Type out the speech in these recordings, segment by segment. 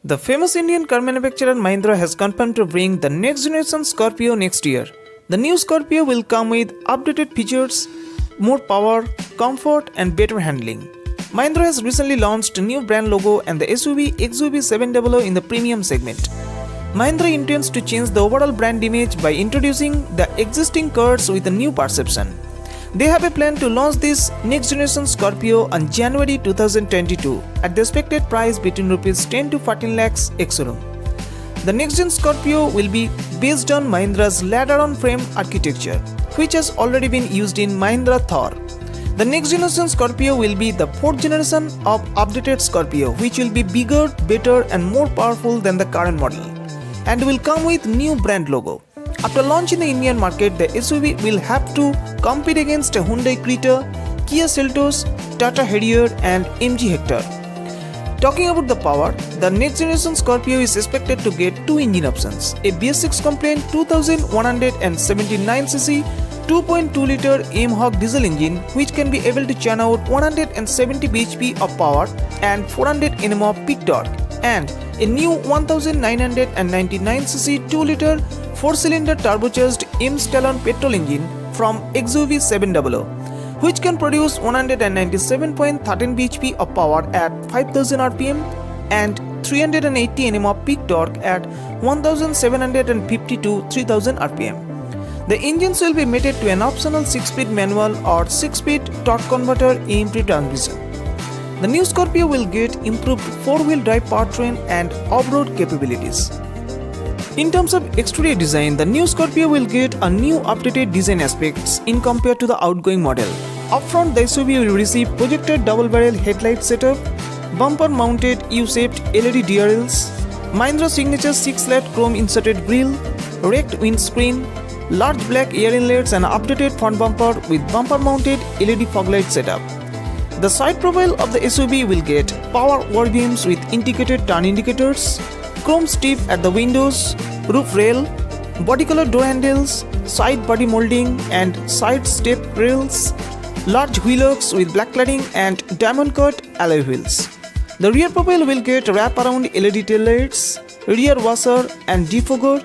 The famous Indian car manufacturer Mahindra has confirmed to bring the next generation Scorpio next year. The new Scorpio will come with updated features, more power, comfort and better handling. Mahindra has recently launched a new brand logo and the SUV XUV 700 in the premium segment. Mahindra intends to change the overall brand image by introducing the existing cars with a new perception. They have a plan to launch this next generation Scorpio on January 2022 at the expected price between Rs 10 to 14 lakhs ex-showroom. The next gen Scorpio will be based on Mahindra's ladder-on frame architecture, which has already been used in Mahindra Thar. The next generation Scorpio will be the fourth generation of updated Scorpio, which will be bigger, better and more powerful than the current model, and will come with new brand logo. After launch in the Indian market, the SUV will have to compete against Hyundai Creta, Kia Seltos, Tata Harrier and MG Hector. Talking about the power, the next generation Scorpio is expected to get two engine options: a BS6 compliant 2179cc 2.2-liter M-Hawk diesel engine, which can be able to churn out 170 bhp of power and 400 Nm of peak torque, and a new 1999cc 2-liter 4-cylinder turbocharged M-Stallion petrol engine from XUV 700, which can produce 197.13 bhp of power at 5000 rpm and 380 Nm of peak torque at 1750 to 3000 rpm. The engines will be mated to an optional 6-speed manual or 6-speed torque converter EMP transmission. The new Scorpio will get improved 4-wheel drive powertrain and off-road capabilities. In terms of exterior design, the new Scorpio will get a new updated design aspects in compared to the outgoing model. Up front, the SUV will receive projected double-barrel headlight setup, bumper-mounted U-shaped LED DRLs, Mahindra signature 6-slat chrome inserted grille, raked windscreen, large black air inlets and updated front bumper with bumper-mounted LED fog light setup. The side profile of the SUV will get power wall beams with integrated turn indicators, chrome strip at the windows, roof rail, body color door handles, side body molding and side step rails, large wheel hooks with black cladding and diamond cut alloy wheels. The rear profile will get wrap-around LED taillights, rear washer and defogger,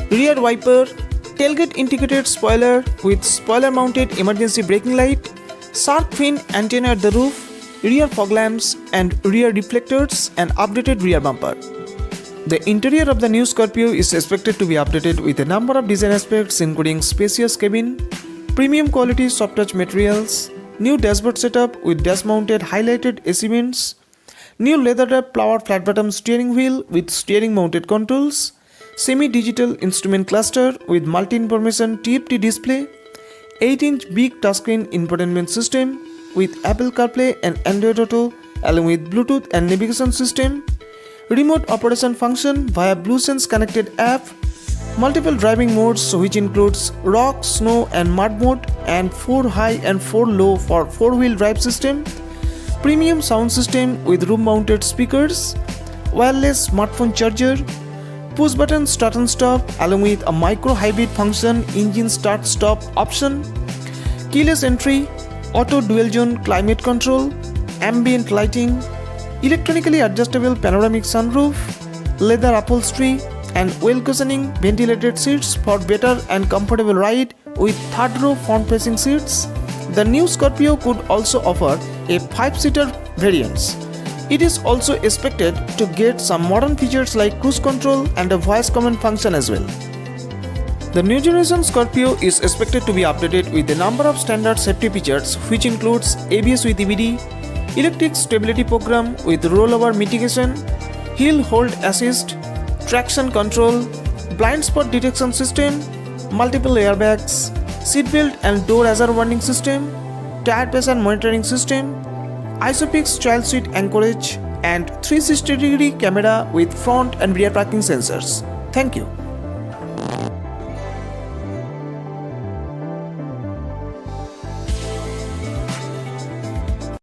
rear wiper, tailgate integrated spoiler with spoiler-mounted emergency braking light, shark fin antenna at the roof, rear fog lamps and rear reflectors and updated rear bumper. The interior of the new Scorpio is expected to be updated with a number of design aspects including spacious cabin, premium quality soft touch materials, new dashboard setup with dash-mounted highlighted AC vents, new leather-wrapped power flat-bottom steering wheel with steering-mounted controls, semi-digital instrument cluster with multi-information TFT display, 8-inch big touchscreen infotainment system with Apple CarPlay and Android Auto along with Bluetooth and navigation system, remote operation function via BlueSense connected app, multiple driving modes which includes rock, snow and mud mode, and 4 high and 4 low for 4-wheel drive system, premium sound system with room mounted speakers, wireless smartphone charger, push button start and stop along with a micro hybrid function engine start stop option, keyless entry, auto dual zone climate control, ambient lighting, electronically adjustable panoramic sunroof, leather upholstery and well cushioning ventilated seats for better and comfortable ride with third row front facing seats. The new Scorpio could also offer a 5-seater variant. It is also expected to get some modern features like cruise control and a voice command function as well. The new generation Scorpio is expected to be updated with a number of standard safety features which includes ABS with EBD, electric stability program with rollover mitigation, hill hold assist, traction control, blind spot detection system, multiple airbags, seatbelt and door hazard warning system, tire pressure monitoring system, ISOFIX child seat anchorage and 360-degree camera with front and rear parking sensors. Thank you.